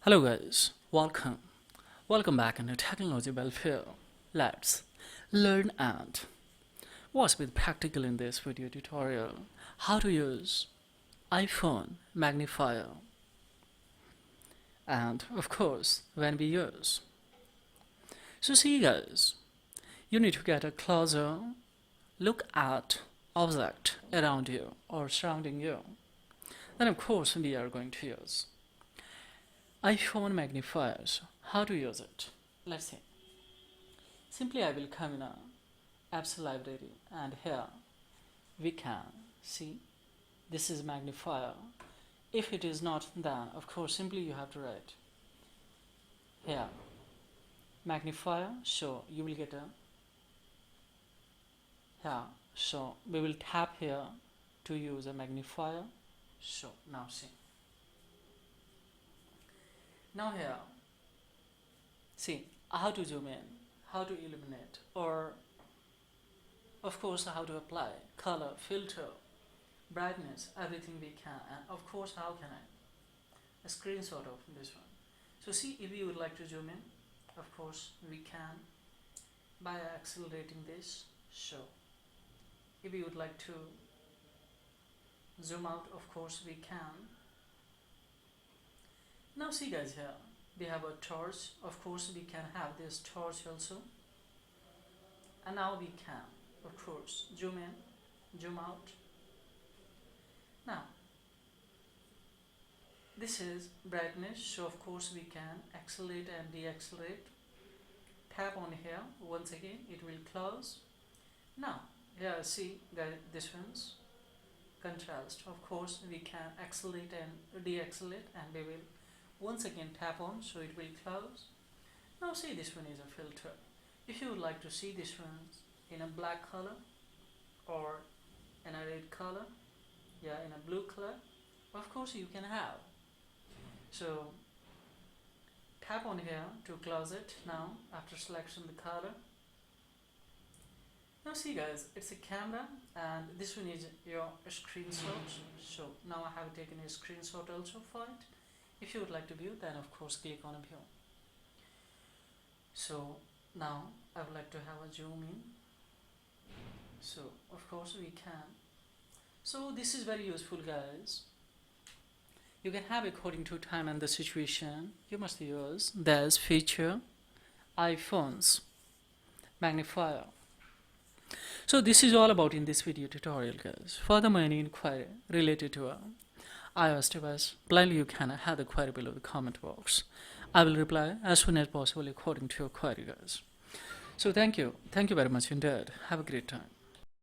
Hello guys, welcome back into Technology Welfare. Let's learn and what's with practical in this video tutorial. How to use iPhone magnifier and of course when we use. So see guys, you need to get a closer look at object around you or surrounding you. Then of course we are going to use iPhone magnifiers. How to use it? Let's see. Simply I will come in a apps library and here we can see this is magnifier. If it is not, then of course simply you have to write here magnifier. So you will get a here. So we will tap here to use a magnifier. So now see. Now here, see how to zoom in, how to illuminate, or of course how to apply color, filter, brightness, everything we can, and of course how can I a screenshot of this one. So see, if you would like to zoom in, of course we can by accelerating this. So if you would like to zoom out, of course we can. Now see guys, here we have a torch. Of course we can have this torch also, and now we can of course zoom in, zoom out. Now this is brightness, so of course we can accelerate and deaccelerate. Tap on here, once again it will close. Now here see this one's contrast. Of course we can accelerate and deaccelerate, and we will once again tap on, so it will close. Now see, this one is a filter. If you would like to see this one in a black color or in a red color, yeah, in a blue color, of course you can have. So tap on here to close it. Now after selection the color. Now see guys, it's a camera and this one is your screenshot. So now I have taken a screenshot also for it. If you would like to view, then of course click on a view. So now I would like to have a zoom in. So of course we can. So this is very useful guys. You can have according to time and the situation. You must use this feature iPhone's magnifier. So this is all about in this video tutorial guys. Furthermore, any inquiry related to iOS device, blindly you can have the query below the comment box. I will reply as soon as possible according to your query guys. So thank you very much indeed. Have a great time.